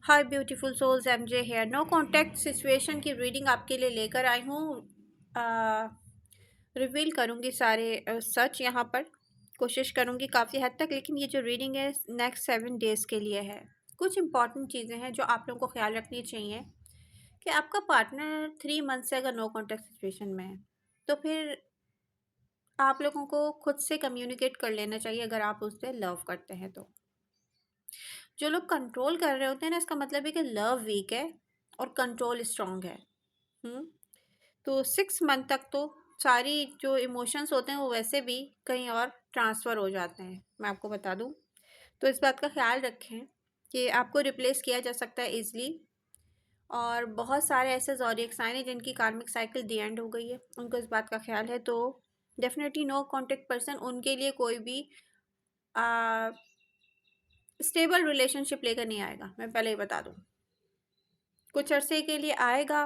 Hi beautiful souls, MJ here. No contact situation की reading आपके लिए लेकर आई हूँ। रिवील करूँगी सारे सच यहाँ पर। कोशिश करूँगी काफ़ी हद तक, लेकिन ये जो रीडिंग है नेक्स्ट 7 डेज़ के लिए है। कुछ इंपॉर्टेंट चीज़ें हैं जो आप लोगों को ख्याल रखनी चाहिए कि आपका पार्टनर 3 मंथ से अगर नो कॉन्टैक्ट सिचुएशन में है तो फिर आप लोगों को खुद से कम्युनिकेट कर लेना चाहिए अगर आप उससे लव करते हैं तो। जो लोग कंट्रोल कर रहे होते हैं ना, इसका मतलब है कि लव वीक है और कंट्रोल स्ट्रांग है। हम्म तो 6 मंथ तक तो सारी जो इमोशंस होते हैं वो वैसे भी कहीं और ट्रांसफ़र हो जाते हैं, मैं आपको बता दूं। तो इस बात का ख्याल रखें कि आपको रिप्लेस किया जा सकता है इजली। और बहुत सारे ऐसे ज़ोडिएक साइन हैं जिनकी कार्मिक साइकिल दी एंड हो गई है, उनको इस बात का ख्याल है। तो डेफिनेटली नो कॉन्टेक्ट पर्सन उनके लिए कोई भी स्टेबल रिलेशनशिप लेकर नहीं आएगा, मैं पहले ही बता दूं। कुछ अरसे के लिए आएगा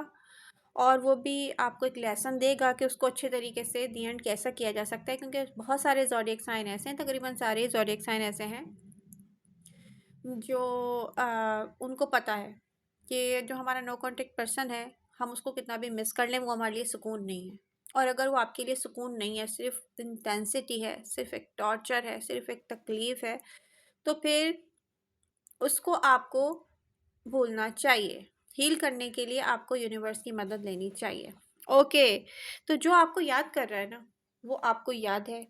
और वो भी आपको एक लेसन देगा कि उसको अच्छे तरीके से दी एंड कैसा किया जा सकता है, क्योंकि बहुत सारे ज़ोडिएक साइन ऐसे हैं, तकरीबन सारे ज़ोडिएक साइन ऐसे हैं जो उनको पता है कि जो हमारा नो कॉन्टेक्ट पर्सन है, हम उसको कितना भी मिस कर लें वो हमारे लिए सुकून नहीं है। और अगर वो आपके लिए सुकून नहीं है, सिर्फ इंटेंसिटी है, सिर्फ एक टॉर्चर है, सिर्फ एक तकलीफ़ है, तो फिर उसको आपको भूलना चाहिए। हील करने के लिए आपको यूनिवर्स की मदद लेनी चाहिए। ओके, तो जो आपको याद कर रहा है ना, वो आपको याद है।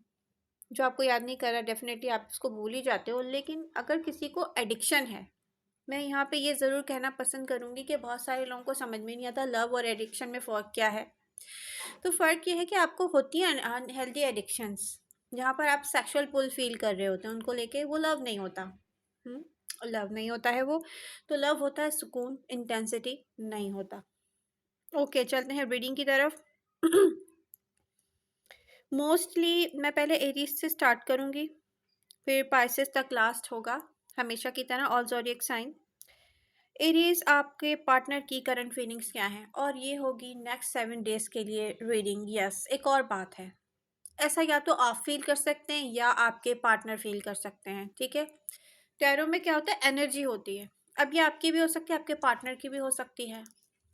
जो आपको याद नहीं कर रहा, डेफिनेटली आप उसको भूल ही जाते हो। लेकिन अगर किसी को एडिक्शन है, मैं यहाँ पे ये ज़रूर कहना पसंद करूँगी कि बहुत सारे लोगों को समझ में नहीं आता लव और एडिक्शन में फ़र्क क्या है। तो फ़र्क ये है कि आपको होती हैं अनहेल्दी एडिक्शंस, जहाँ पर आप सेक्सुअल पुल फील कर रहे होते हैं उनको लेके, वो लव नहीं होता। लव नहीं होता है वो। तो लव होता है सुकून, इंटेंसिटी नहीं होता। ओके, चलते हैं रीडिंग की तरफ। मोस्टली मैं पहले एरीज से स्टार्ट करूँगी, फिर पाइसेस तक लास्ट होगा, हमेशा की तरह ऑल ज़ोडिएक साइन। एरीज, आपके पार्टनर की करंट फीलिंग्स क्या हैं, और ये होगी नेक्स्ट 7 डेज़ के लिए रीडिंग। यस, एक और बात है, ऐसा या तो आप फील कर सकते हैं या आपके पार्टनर फील कर सकते हैं, ठीक है। टैरो में क्या होता है, एनर्जी होती है। अब ये आपकी भी हो सकती है, आपके पार्टनर की भी हो सकती है,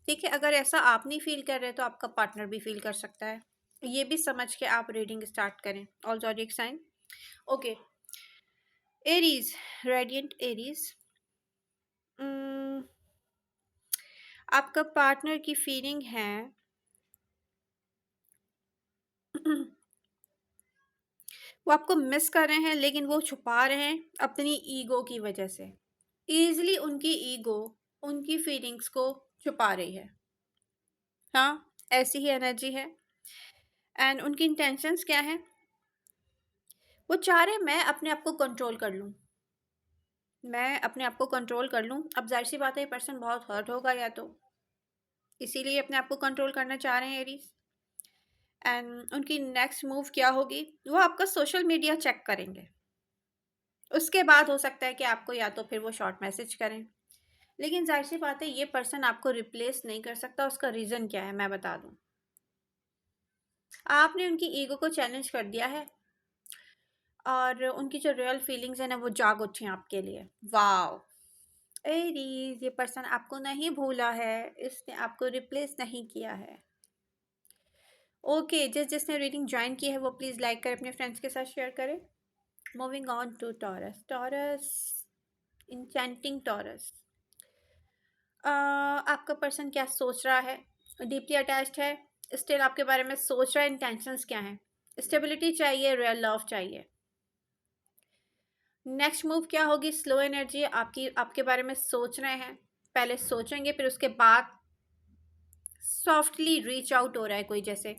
ठीक है। अगर ऐसा आप नहीं फील कर रहे तो आपका पार्टनर भी फील कर सकता है। ये भी समझ के आप रीडिंग स्टार्ट करें। All zodiac sign. Okay, Aries, radiant Aries. आपका पार्टनर की फीलिंग है वो आपको मिस कर रहे हैं, लेकिन वो छुपा रहे हैं अपनी ईगो की वजह से। ईजली उनकी ईगो उनकी फीलिंग्स को छुपा रही है। हाँ, ऐसी ही एनर्जी है। एंड उनकी इंटेंशंस क्या है, वो चाह रहे हैं मैं अपने आप को कंट्रोल कर लूँ, मैं अपने आप को कंट्रोल कर लूँ। अब जाहिर सी बात है, ये पर्सन बहुत हर्ट होगा या तो इसीलिए अपने आप को कंट्रोल करना चाह रहे हैं एरीज। एंड उनकी नेक्स्ट मूव क्या होगी, वो आपका सोशल मीडिया चेक करेंगे। उसके बाद हो सकता है कि आपको या तो फिर वो शॉर्ट मैसेज करें। लेकिन जाहिर सी बात है, ये पर्सन आपको रिप्लेस नहीं कर सकता। उसका रीज़न क्या है मैं बता दूं। आपने उनकी ईगो को चैलेंज कर दिया है और उनकी जो रियल फीलिंग्स है ना, वो जाग उठी हैं आपके लिए। वाओ एरीज, ये पर्सन आपको नहीं भूला है, इसने आपको रिप्लेस नहीं किया है। ओके, जिसने रीडिंग ज्वाइन की है वो प्लीज़ लाइक करें, अपने फ्रेंड्स के साथ शेयर करें। Moving on to Taurus. Taurus, enchanting Taurus. आपका पर्सन क्या सोच रहा है, डीपली अटैच्ड है, स्टिल आपके बारे में सोच रहा है। इंटेंशंस क्या हैं, स्टेबिलिटी चाहिए, रियल लव चाहिए। नेक्स्ट मूव क्या होगी, स्लो एनर्जी, आपके बारे में सोच रहे हैं, पहले सोचेंगे फिर उसके बाद सॉफ्टली रीच आउट हो रहा है कोई, जैसे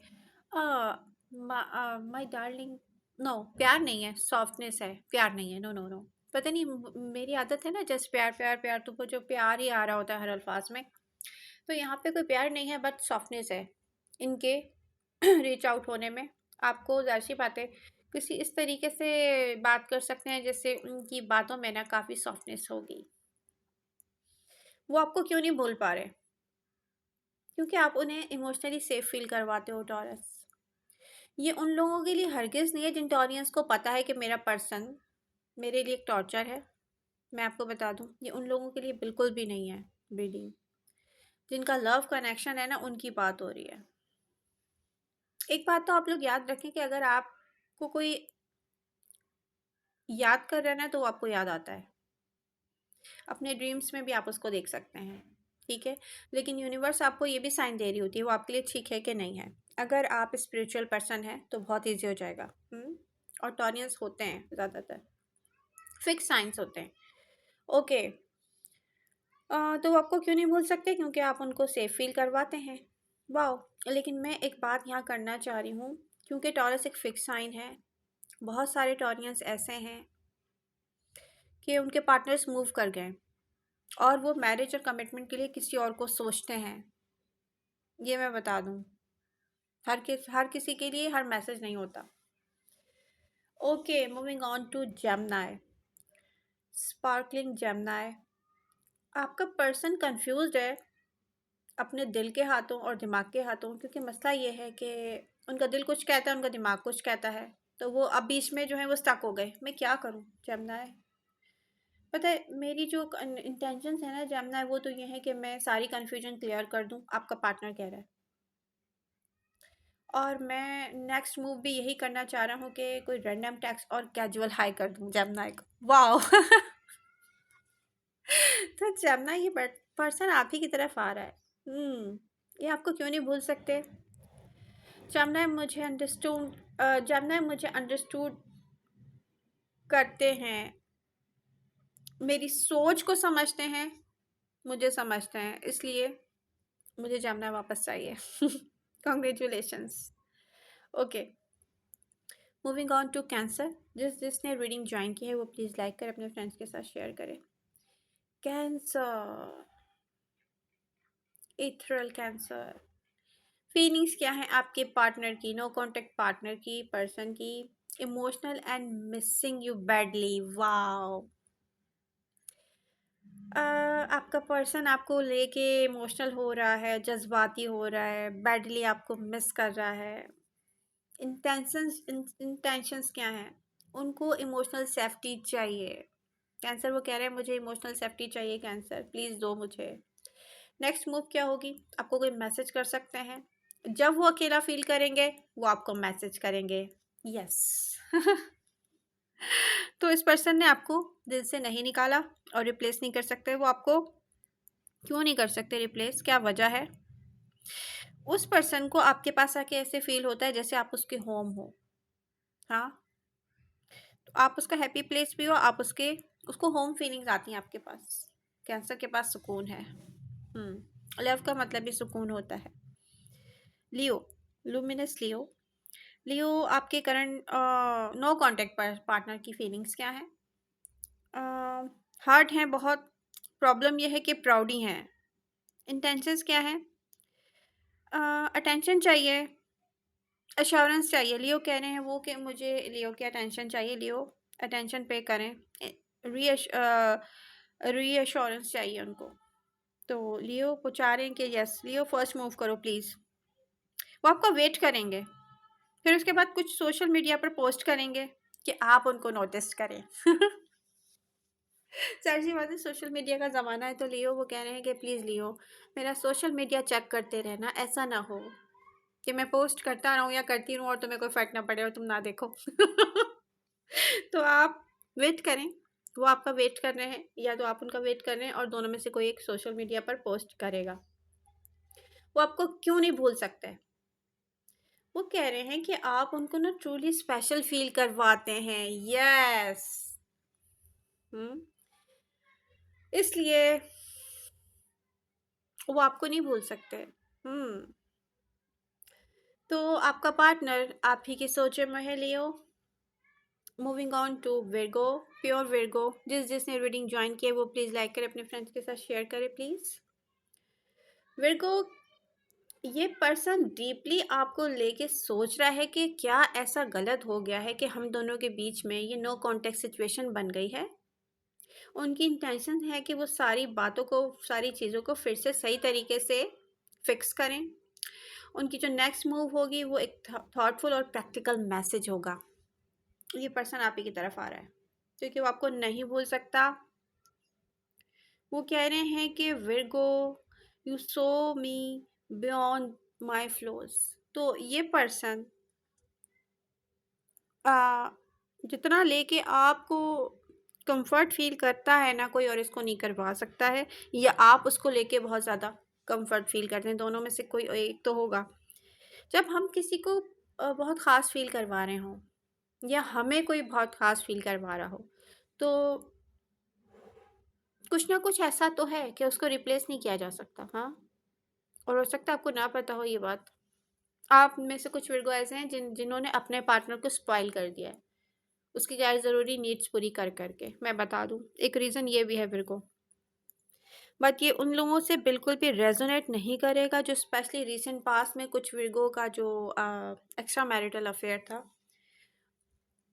माय डार्लिंग। नो, प्यार नहीं है, सॉफ्टनेस है, प्यार नहीं है। नो नो नो, पता नहीं मेरी आदत है ना, जस्ट प्यार प्यार प्यार, तो वो जो प्यार ही आ रहा होता है हर अल्फाज में। तो यहाँ पे कोई प्यार नहीं है, बट सॉफ्टनेस है इनके रीच आउट होने में। आपको ज़ाहिर सी बात है किसी इस तरीके से बात कर सकते हैं जैसे उनकी बातों में ना काफ़ी सॉफ्टनेस होगी। वो आपको क्यों नहीं भूल पा रहे, क्योंकि आप उन्हें इमोशनली सेफ फील करवाते हो टॉरस। ये उन लोगों के लिए हरगिज़ नहीं है जिन टॉरियंस को पता है कि मेरा पर्सन मेरे लिए एक टॉर्चर है, मैं आपको बता दूं, ये उन लोगों के लिए बिल्कुल भी नहीं है रीडिंग। जिनका लव कनेक्शन है ना, उनकी बात हो रही है। एक बात तो आप लोग याद रखें कि अगर आपको कोई याद कर रहा है ना, तो वो आपको याद आता है। अपने ड्रीम्स में भी आप उसको देख सकते हैं, ठीक है। लेकिन यूनिवर्स आपको ये भी साइन दे रही होती है वो आपके लिए ठीक है कि नहीं है। अगर आप स्पिरिचुअल पर्सन हैं तो बहुत ईजी हो जाएगा। और टॉरियंस होते हैं ज़्यादातर, फिक्स साइंस होते हैं। ओके। तो वो आपको क्यों नहीं भूल सकते? क्योंकि आप उनको सेफ फील करवाते हैं। वाह। लेकिन मैं एक बात यहाँ करना चाह रही हूँ, क्योंकि टॉरस एक फिक्स साइन है, बहुत सारे टॉरियंस ऐसे हैं कि उनके पार्टनर्स मूव कर गए और वो मैरिज और कमिटमेंट के लिए किसी और को सोचते हैं। ये मैं बता दूं, हर किसी के लिए हर मैसेज नहीं होता। Okay, moving on to Gemini, sparkling Gemini. आपका पर्सन कंफ्यूज्ड है अपने दिल के हाथों और दिमाग के हाथों, क्योंकि मसला ये है कि उनका दिल कुछ कहता है, उनका दिमाग कुछ कहता है, तो वो अब बीच में जो है वो स्टक हो गए। मैं क्या करूं जेमिनी? पता है मेरी जो इंटेंशंस है ना जेमिनी, वो तो ये है कि मैं सारी कन्फ्यूजन क्लियर कर दूं, आपका पार्टनर कह रहा है। और मैं नेक्स्ट मूव भी यही करना चाह रहा हूँ कि कोई रैंडम टेक्स्ट और कैजुअल हाई कर दूँ जेमिनी को। वाओ। तो जेमिनी, ये पर्सन आप ही की तरफ आ रहा है। ये आपको क्यों नहीं भूल सकते? जेमिनी मुझे अंडरस्टूड करते हैं, मेरी सोच को समझते हैं, मुझे समझते हैं, इसलिए मुझे जेमिनी वापस चाहिए। Congratulations. Okay, moving on to Cancer. जिसने रीडिंग ज्वाइन की है वो प्लीज़ लाइक कर अपने फ्रेंड्स के साथ शेयर करें। Cancer, ethereal cancer. फीलिंग्स क्या है आपके पार्टनर की, नो कांटेक्ट पार्टनर की, पर्सन की? Emotional and missing you badly. Wow. आपका पर्सन आपको लेके इमोशनल हो रहा है, जज्बाती हो रहा है, बैडली आपको मिस कर रहा है। इंटेंशंस क्या हैं? उनको इमोशनल सेफ्टी चाहिए। कैंसर वो कह रहे हैं मुझे इमोशनल सेफ्टी चाहिए, कैंसर प्लीज़ दो मुझे। नेक्स्ट मूव क्या होगी? आपको कोई मैसेज कर सकते हैं, जब वो अकेला फील करेंगे वो आपको मैसेज करेंगे। यस। तो इस पर्सन ने आपको दिल से नहीं निकाला और रिप्लेस नहीं कर सकते। वो आपको क्यों नहीं कर सकते रिप्लेस? क्या वजह है? उस पर्सन को आपके पास आके ऐसे फील होता है जैसे आप उसके होम हो। हाँ, तो आप उसका हैप्पी प्लेस भी हो, आप उसको होम फीलिंग्स आती हैं आपके पास। कैंसर के पास सुकून है। लव का मतलब ही सुकून होता है। लियो, लुमिनस लियो। लियो, आपके करंट नो कांटेक्ट पार्टनर की फीलिंग्स क्या है? हार्ट हैं बहुत, प्रॉब्लम यह है कि प्राउडी हैं। इंटेंशंस क्या है? अटेंशन चाहिए, अश्योरेंस चाहिए। लियो कह रहे हैं वो कि मुझे लियो की अटेंशन चाहिए, लियो अटेंशन पे करें। रीअश्योरेंस चाहिए उनको। तो लियो को चाह रहे हैं कि यस लियो फर्स्ट मूव करो प्लीज़। वो आपका वेट करेंगे, फिर उसके बाद कुछ सोशल मीडिया पर पोस्ट करेंगे कि आप उनको नोटिस करें। सर जी बात है, सोशल मीडिया का ज़माना है, तो लियो वो कह रहे हैं कि प्लीज़ लियो मेरा सोशल मीडिया चेक करते रहना, ऐसा ना हो कि मैं पोस्ट करता रहूँ या करती रहूँ और तुम्हें कोई फ़र्क ना पड़े और तुम ना देखो। तो आप वेट करें, वो आपका वेट कर रहे हैं या तो आप उनका वेट कर रहे हैं, और दोनों में से कोई एक सोशल मीडिया पर पोस्ट करेगा। वो आपको क्यों नहीं भूल सकते? वो कह रहे हैं कि आप उनको ना ट्रूली स्पेशल फील करवाते हैं। यस। हम्म इसलिए वो आपको नहीं भूल सकते। तो आपका पार्टनर आप ही की सोचे में है Leo. Moving on to Virgo, pure Virgo. जिसने रीडिंग ज्वाइन किया वो प्लीज़ लाइक करें, अपने फ्रेंड्स के साथ शेयर करें प्लीज़। विर्गो, ये पर्सन डीपली आपको लेके सोच रहा है कि क्या ऐसा गलत हो गया है कि हम दोनों के बीच में ये नो कॉन्टेक्ट सिचुएशन बन गई है। उनकी इंटेंशन है कि वो सारी बातों को, सारी चीज़ों को फिर से सही तरीके से फिक्स करें। उनकी जो नेक्स्ट मूव होगी वो एक थॉटफुल और प्रैक्टिकल मैसेज होगा। ये पर्सन आप ही की तरफ आ रहा है, क्योंकि वो आपको नहीं भूल सकता, वो कह रहे हैं कि Virgo, you so me beyond my flows. तो ये पर्सन जितना लेके आपको कंफर्ट फील करता है ना, कोई और इसको नहीं करवा सकता है, या आप उसको लेके बहुत ज़्यादा कंफर्ट फील करते हैं, दोनों में से कोई एक तो होगा। जब हम किसी को बहुत ख़ास फील करवा रहे हों, या हमें कोई बहुत ख़ास फील करवा रहा हो, तो कुछ ना कुछ ऐसा तो है कि उसको रिप्लेस नहीं किया जा सकता। हाँ, और हो सकता है आपको ना पता हो ये बात। आप में से कुछ विर्गो ऐसे हैं जिन्होंने अपने पार्टनर को स्पॉइल कर दिया है, उसकी गैर ज़रूरी नीड्स पूरी कर करके। मैं बता दूँ, एक रीज़न ये भी है विर्गो। बट ये उन लोगों से बिल्कुल भी रेजोनेट नहीं करेगा जो स्पेशली रीसेंट पास में कुछ विर्गो का जो एक्स्ट्रा मैरिटल अफेयर था,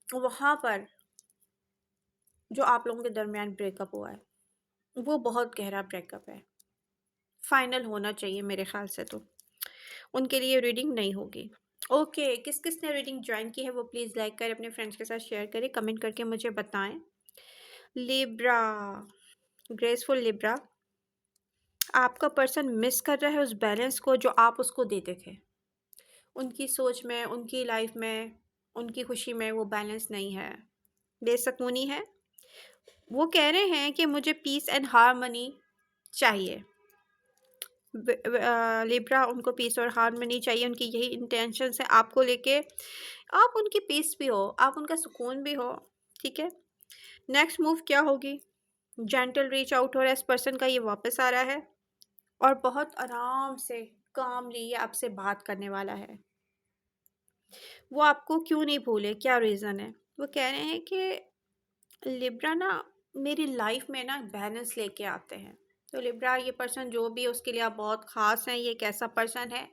वहाँ पर जो आप लोगों के दरमियान ब्रेकअप हुआ है, वो बहुत गहरा ब्रेकअप है, फाइनल होना चाहिए मेरे ख्याल से। तो उनके लिए रीडिंग नहीं होगी। ओके, किस किस ने रीडिंग ज्वाइन की है वो प्लीज़ लाइक करें, अपने फ्रेंड्स के साथ शेयर करें, कमेंट करके मुझे बताएं। लिब्रा, ग्रेसफुल लिब्रा, आपका पर्सन मिस कर रहा है उस बैलेंस को जो आप उसको देते थे। उनकी सोच में, उनकी लाइफ में, उनकी खुशी में वो बैलेंस नहीं है, बेसकूनी है। वो कह रहे हैं कि मुझे पीस एंड हारमनी चाहिए। लिब्रा, उनको पीस और हारमनी चाहिए, उनकी यही इंटेंशन है आपको लेके। आप उनकी पीस भी हो, आप उनका सुकून भी हो, ठीक है। नेक्स्ट मूव क्या होगी? जेंटल रीच आउट हो रहा है इस पर्सन का, ये वापस आ रहा है और बहुत आराम से कामली ये आपसे बात करने वाला है। वो आपको क्यों नहीं भूले, क्या रीज़न है? वो कह रहे हैं कि लिब्रा ना मेरी लाइफ में ना बैलेंस लेके आते हैं। तो लिब्रा, ये पर्सन जो भी है उसके लिए आप बहुत ख़ास हैं। ये एक ऐसा पर्सन है,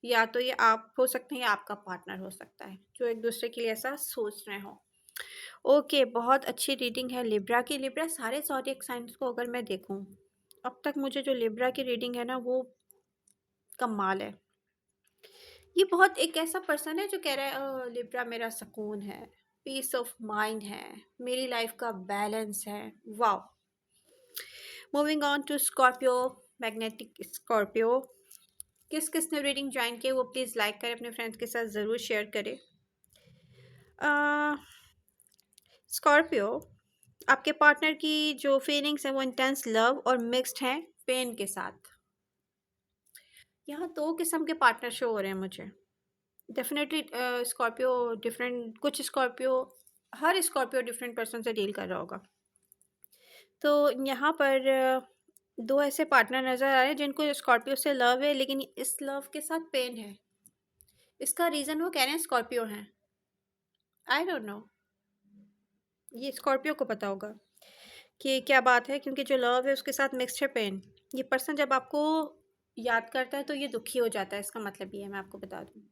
या तो ये आप हो सकते हैं या आपका पार्टनर हो सकता है, जो एक दूसरे के लिए ऐसा सोच रहे हो। ओके, बहुत अच्छी रीडिंग है लिब्रा की। लिब्रा, सारे ज़ोडिएक साइंस को अगर मैं देखूं, अब तक मुझे जो लिब्रा की रीडिंग है ना, वो कमाल है। ये बहुत एक ऐसा पर्सन है जो कह रहा है लिब्रा मेरा सुकून है, पीस ऑफ माइंड है, मेरी लाइफ का बैलेंस है। Wow. Moving on to Scorpio, magnetic Scorpio. किस किस ने रीडिंग ज्वाइन की वो प्लीज़ लाइक करें, अपने फ्रेंड्स के साथ ज़रूर शेयर करें। स्कॉर्पियो, आपके पार्टनर की जो फीलिंग्स हैं वो इंटेंस लव और मिक्स्ड हैं पेन के साथ। यहाँ दो किस्म के पार्टनर शो हो रहे हैं मुझे। डेफिनेटली स्कॉर्पियो डिफरेंट, कुछ स्कॉर्पियो, हर स्कॉर्पियो डिफरेंट पर्सन से डील कर रहा होगा। तो यहाँ पर दो ऐसे पार्टनर नज़र आ रहे हैं जिनको स्कॉर्पियो से लव है, लेकिन इस लव के साथ पेन है। इसका रीज़न वो कह रहे हैं स्कॉर्पियो हैं। आई डोंट नो, ये स्कॉर्पियो को पता होगा कि क्या बात है, क्योंकि जो लव है उसके साथ मिक्स्ड है पेन। ये पर्सन जब आपको याद करता है तो ये दुखी हो जाता है, इसका मतलब ये है, मैं आपको बता दूँ।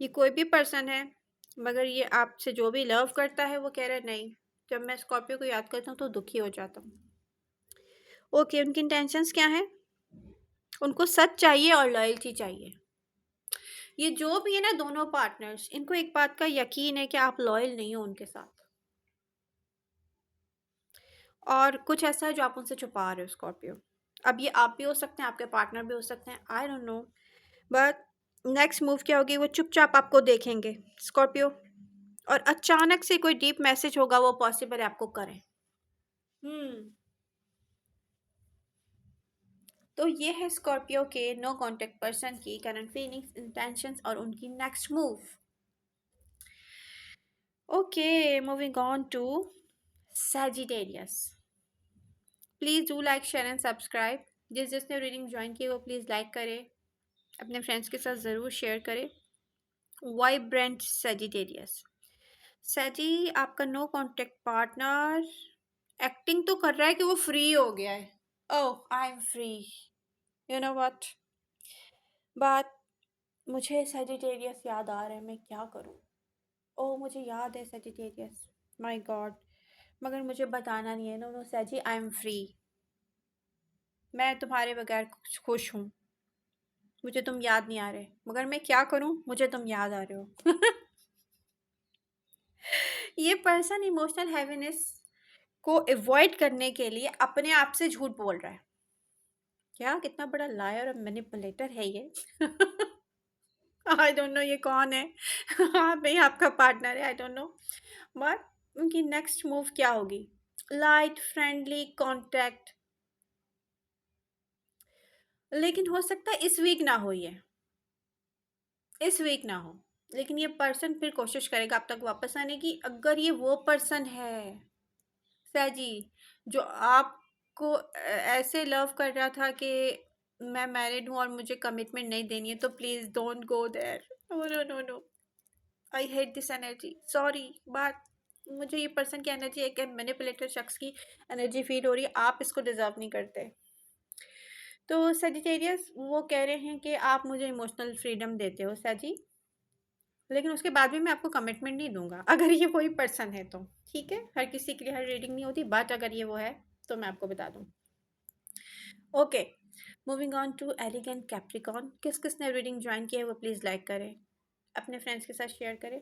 ये कोई भी पर्सन है, मगर ये आपसे जो भी लव करता है वो कह रहा है नहीं, जब मैं स्कॉर्पियो को याद करता हूँ तो दुखी हो जाता हूँ। ओके, उनकी इंटेंशंस क्या हैं? उनको सच चाहिए और लॉयल्टी चाहिए। ये जो भी है ना, दोनों पार्टनर्स, इनको एक बात का यकीन है कि आप लॉयल नहीं हो उनके साथ, और कुछ ऐसा है जो आप उनसे छुपा रहे हो स्कॉर्पियो। अब ये आप भी हो सकते हैं, आपके पार्टनर भी हो सकते हैं, I don't know. But next move क्या होगी? वो चुपचाप आपको देखेंगे स्कॉर्पियो, और अचानक से कोई डीप मैसेज होगा, वो पॉसिबल है आपको करें। तो ये है स्कॉर्पियो के नो कांटेक्ट पर्सन की करंट फीलिंग्स, इंटेंशंस और उनकी next move. Okay, moving on to Sagittarius. Please do like, share and subscribe. जिसने रीडिंग ज्वाइन की वो प्लीज़ लाइक करें, अपने फ्रेंड्स के साथ ज़रूर शेयर करें। Vibrant Sagittarius. सैजी, आपका नो कांटेक्ट पार्टनर एक्टिंग तो कर रहा है कि वो फ्री हो गया है। Oh, I am free, you know what. But मुझे सैजिटेरियस याद आ रहा है, मैं क्या करूं? ओह, मुझे याद है सैजिटेरियस, माय गॉड। मगर मुझे बताना नहीं है। नो नो सैजी, आई एम फ्री, मैं तुम्हारे बगैर खुश हूँ। मुझे तुम याद नहीं आ रहे, मगर मैं क्या करूं, मुझे तुम याद आ रहे हो। ये पर्सन इमोशनल हैवीनेस को अवॉइड करने के लिए अपने आप से झूठ बोल रहा है। क्या कितना बड़ा लायर और मैनिपुलेटर है ये। आई डोंट नो ये कौन है। हाँ भाई आपका पार्टनर है, आई डोंट नो। बट उनकी नेक्स्ट मूव क्या होगी? लाइट फ्रेंडली कांटेक्ट, लेकिन हो सकता है इस वीक ना हो ये, इस वीक ना हो, लेकिन ये पर्सन फिर कोशिश करेगा आप तक वापस आने की। अगर ये वो पर्सन है सैजी जो आपको ऐसे लव कर रहा था कि मैं मैरिड हूँ और मुझे कमिटमेंट नहीं देनी है, तो please don't go there. No no no no, I hate this energy, sorry. But मुझे ये पर्सन की एनर्जी, एक मैनिपुलेटर शख्स की एनर्जी फील हो रही है। आप इसको डिजर्व नहीं करते। तो सजिटेरियस वो कह रहे हैं कि आप मुझे इमोशनल फ्रीडम देते हो सजी, लेकिन उसके बाद भी मैं आपको कमिटमेंट नहीं दूंगा। अगर ये वही पर्सन है तो ठीक है, हर किसी के लिए हर रीडिंग नहीं होती, बट अगर ये वो है तो मैं आपको बता दूं। Okay, moving on to elegant Capricorn. किस किसने रीडिंग ज्वाइन की है वो प्लीज़ लाइक करें, अपने फ्रेंड्स के साथ शेयर करें।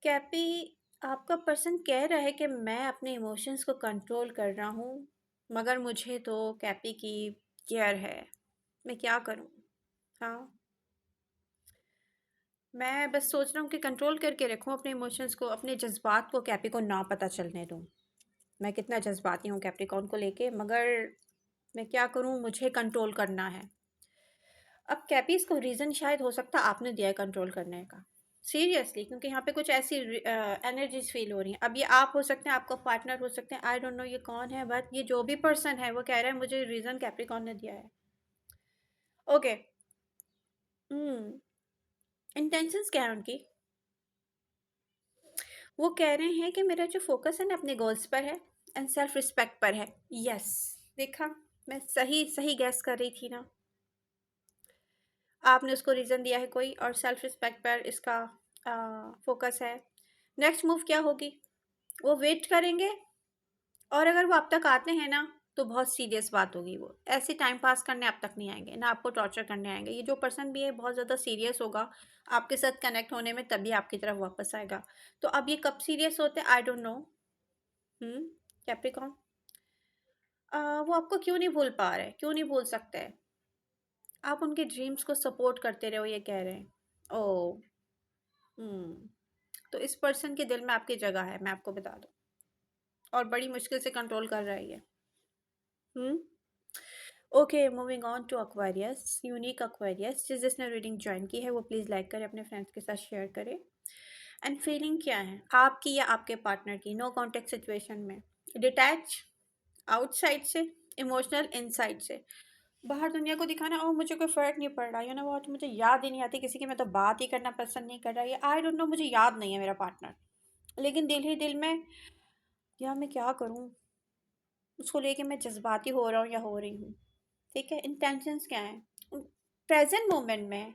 कैपी, आपका पर्सन कह रहा है कि मैं अपने इमोशंस को कंट्रोल कर रहा हूँ, मगर मुझे तो कैपी की केयर है, मैं क्या करूँ? हाँ, मैं बस सोच रहा हूँ कि कंट्रोल करके रखूँ अपने इमोशंस को, अपने जज्बात को कैपी को ना पता चलने दूँ। मैं कितना जज्बाती हूँ कैप्रिकॉर्न को लेके, मगर मैं क्या करूँ, मुझे कंट्रोल करना है। अब कैपी इसको रीज़न शायद हो सकता है आपने दिया है कंट्रोल करने का, सीरियसली, क्योंकि यहाँ पे कुछ ऐसी एनर्जीज फील हो रही हैं। अब ये आप हो सकते हैं, आपका पार्टनर हो सकते हैं, आई डोंट नो ये कौन है, बट ये जो भी पर्सन है वो कह रहा है मुझे रीज़न कैप्रिकॉर्न ने दिया है। ओके, इंटेंशंस क्या है उनकी? वो कह रहे हैं कि मेरा जो फोकस है ना अपने गोल्स पर है एंड सेल्फ रिस्पेक्ट पर है। यस, देखा, मैं सही सही गैस कर रही थी ना। आपने उसको रीज़न दिया है कोई, और सेल्फ रिस्पेक्ट पर इसका फोकस है। नेक्स्ट मूव क्या होगी? वो वेट करेंगे, और अगर वो आप तक आते हैं ना तो बहुत सीरियस बात होगी। वो ऐसे टाइम पास करने आप तक नहीं आएंगे ना, आपको टॉर्चर करने आएंगे। ये जो पर्सन भी है बहुत ज़्यादा सीरियस होगा आपके साथ कनेक्ट होने में, तभी आपकी तरफ वापस आएगा। तो अब ये कब सीरियस होते हैं आई डोंट नो। कैप्रिकॉर्न, वो आपको क्यों नहीं भूल पा रहे, क्यों नहीं भूल सकते? आप उनके ड्रीम्स को सपोर्ट करते रहो ये कह रहे हैं। ओ, हम्म, तो इस पर्सन के दिल में आपकी जगह है, मैं आपको बता दूं, और बड़ी मुश्किल से कंट्रोल कर रहा है ये। Hmm, okay, moving on to Aquarius, unique Aquarius. जिसने रीडिंग ज्वाइन की है वो प्लीज़ लाइक करें, अपने फ्रेंड्स के साथ शेयर करें। एंड फीलिंग क्या है आपकी या आपके पार्टनर की नो कॉन्टेक्ट सिचुएशन में? डिटैच आउटसाइड से, इमोशनल इनसाइड से। बाहर दुनिया को दिखाना, और मुझे कोई फ़र्क नहीं पड़ रहा, यू नो व्हाट, मुझे याद ही नहीं आती किसी की, मैं तो बात ही करना पसंद नहीं कर रहा, ये आई डोंट नो, मुझे याद नहीं है मेरा पार्टनर, लेकिन दिल ही दिल में यार मैं क्या करूँ, उसको लेके मैं जज्बाती हो रहा हूँ या हो रही हूँ। ठीक है, इंटेंशंस क्या हैं? प्रेजेंट मोमेंट में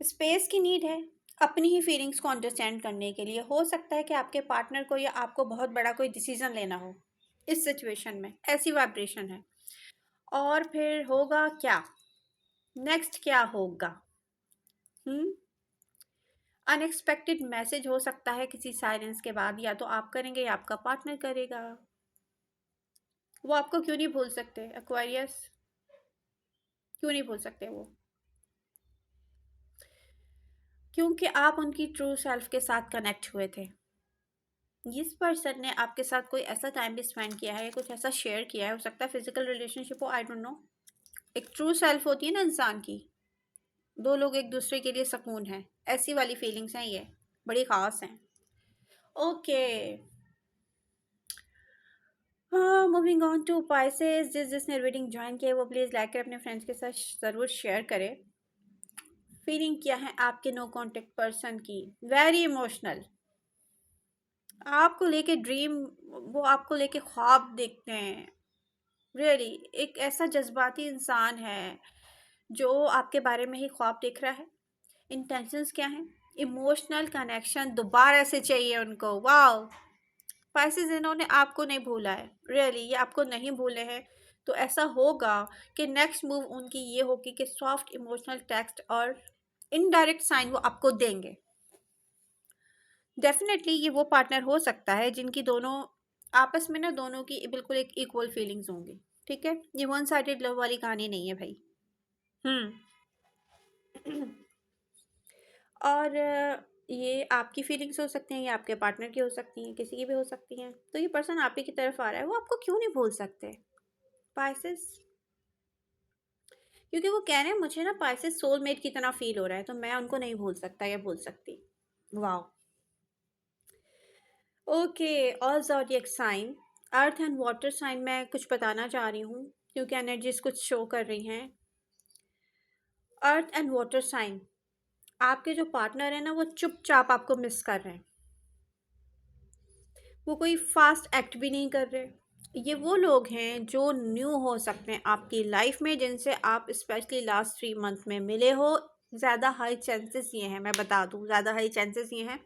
स्पेस की नीड है, अपनी ही फीलिंग्स को अंडरस्टैंड करने के लिए। हो सकता है कि आपके पार्टनर को या आपको बहुत बड़ा कोई डिसीजन लेना हो इस सिचुएशन में, ऐसी वाइब्रेशन है। और फिर होगा क्या, नेक्स्ट क्या होगा? हम्म, अनएक्सपेक्टेड मैसेज हो सकता है किसी साइलेंस के बाद, या तो आप करेंगे या आपका पार्टनर करेगा। वो आपको क्यों नहीं भूल सकते एक्वेरियस, क्यों नहीं भूल सकते वो? क्योंकि आप उनकी ट्रू सेल्फ के साथ कनेक्ट हुए थे। जिस पर्सन ने आपके साथ कोई ऐसा टाइम भी स्पेंड किया है या कुछ ऐसा शेयर किया है, हो सकता है फिजिकल रिलेशनशिप हो, आई डोंट नो। एक ट्रू सेल्फ होती है ना इंसान की, दो लोग एक दूसरे के लिए सुकून है, ऐसी वाली फीलिंग्स हैं ये, बड़ी ख़ास हैं। ओके, हाँ, मूविंग ऑन टू पाइसेस। जिसने रीडिंग ज्वाइन किया है वो प्लीज़ लाइक कर अपने फ्रेंड्स के साथ ज़रूर शेयर करें। फीलिंग क्या है आपके नो कांटेक्ट पर्सन की? वेरी इमोशनल, आपको लेके ड्रीम, वो आपको लेके ख्वाब देखते हैं। रियली एक ऐसा जज्बाती इंसान है जो आपके बारे में ही ख्वाब देख रहा है। इंटेंशंस क्या हैं? इमोशनल कनेक्शन दोबारा से चाहिए उनको। वाओ, स्पाइसेस, इन्होंने आपको नहीं भूला है, रियली ये आपको नहीं भूले हैं। तो ऐसा होगा कि नेक्स्ट मूव उनकी ये होगी कि सॉफ्ट इमोशनल टेक्स्ट और इनडायरेक्ट साइन वो आपको देंगे। डेफिनेटली ये वो पार्टनर हो सकता है जिनकी दोनों आपस में ना दोनों की बिल्कुल एक इक्वल फीलिंग्स होंगी, ठीक है। ये वन साइडेड लव वाली कहानी नहीं है भाई। हम्म। और ये आपकी फीलिंग्स हो सकती हैं, ये आपके पार्टनर की हो सकती हैं, किसी की भी हो सकती हैं। तो ये पर्सन आप ही की तरफ आ रहा है, वो आपको क्यों नहीं भूल सकते पाइसेस? क्योंकि वो कह रहे हैं मुझे ना पाइसेस सोलमेट की तरह फील हो रहा है, तो मैं उनको नहीं भूल सकता या भूल सकती। वाह। Okay, all zodiac sign, earth and water sign मैं कुछ बताना चाह रही हूँ क्योंकि एनर्जीज कुछ शो कर रही हैं। अर्थ एंड वाटर साइन, आपके जो पार्टनर है ना वो चुपचाप आपको मिस कर रहे हैं। वो कोई फास्ट एक्ट भी नहीं कर रहे। ये वो लोग हैं जो न्यू हो सकते हैं आपकी लाइफ में, जिनसे आप स्पेशली लास्ट 3 मंथ में मिले हो। ज़्यादा हाई चांसेस ये हैं, मैं बता दूँ, ज़्यादा हाई चांसेस ये हैं।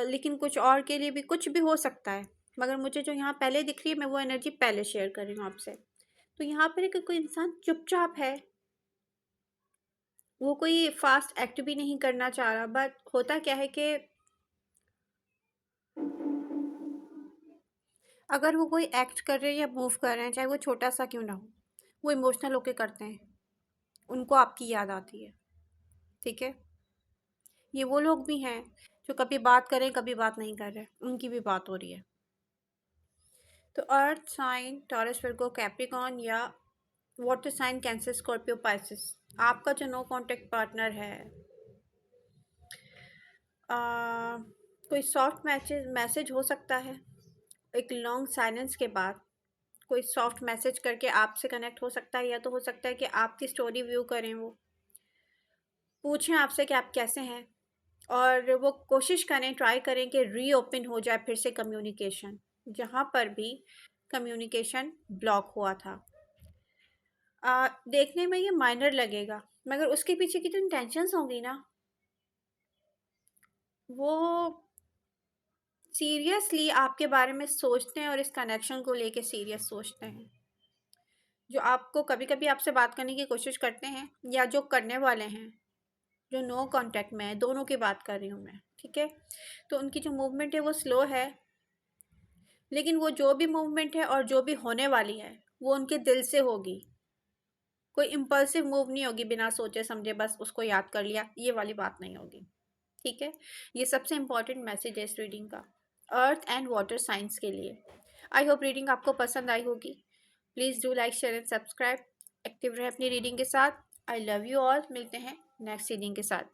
लेकिन कुछ और के लिए भी कुछ भी हो सकता है, मगर मुझे जो यहाँ पहले दिख रही है मैं वो एनर्जी पहले शेयर कर रही हूँ आपसे। तो यहाँ पर एक कोई इंसान चुपचाप है, वो कोई फास्ट एक्ट भी नहीं करना चाह रहा। बट होता क्या है कि अगर वो कोई एक्ट कर रहे हैं या मूव कर रहे हैं, चाहे वो छोटा सा क्यों ना हो, वो इमोशनल होके करते हैं, उनको आपकी याद आती है, ठीक है। ये वो लोग भी हैं जो कभी बात करें कभी बात नहीं कर रहे, उनकी भी बात हो रही है। तो earth sign Taurus Virgo Capricorn या water sign Cancer Scorpio Pisces, आपका जो नो कांटेक्ट पार्टनर है, कोई सॉफ्ट मैसेज हो सकता है। एक लॉन्ग साइलेंस के बाद कोई सॉफ्ट मैसेज करके आपसे कनेक्ट हो सकता है, या तो हो सकता है कि आपकी स्टोरी व्यू करें, वो पूछें आपसे कि आप कैसे हैं, और वो कोशिश करें, ट्राई करें कि रीओपन हो जाए फिर से कम्युनिकेशन, जहाँ पर भी कम्युनिकेशन ब्लॉक हुआ था। देखने में ये माइनर लगेगा, मगर उसके पीछे कितनी टेंशन्स होंगी ना। वो सीरियसली आपके बारे में सोचते हैं और इस कनेक्शन को लेके सीरियस सोचते हैं। जो आपको कभी कभी आपसे बात करने की कोशिश करते हैं या जो करने वाले हैं, जो नो कांटेक्ट में है, दोनों की बात कर रही हूँ मैं, ठीक है। तो उनकी जो मूवमेंट है वो स्लो है, लेकिन वो जो भी मूवमेंट है और जो भी होने वाली है वो उनके दिल से होगी। कोई इम्पल्सिव मूव नहीं होगी बिना सोचे समझे बस उसको याद कर लिया, ये वाली बात नहीं होगी, ठीक है। ये सबसे इंपॉर्टेंट मैसेज है इस रीडिंग का, अर्थ एंड वाटर साइंस के लिए। आई होप रीडिंग आपको पसंद आई होगी। Please do like share and subscribe. Active रहे अपनी रीडिंग के साथ। I love you all. मिलते हैं नेक्स्ट रीडिंग के साथ।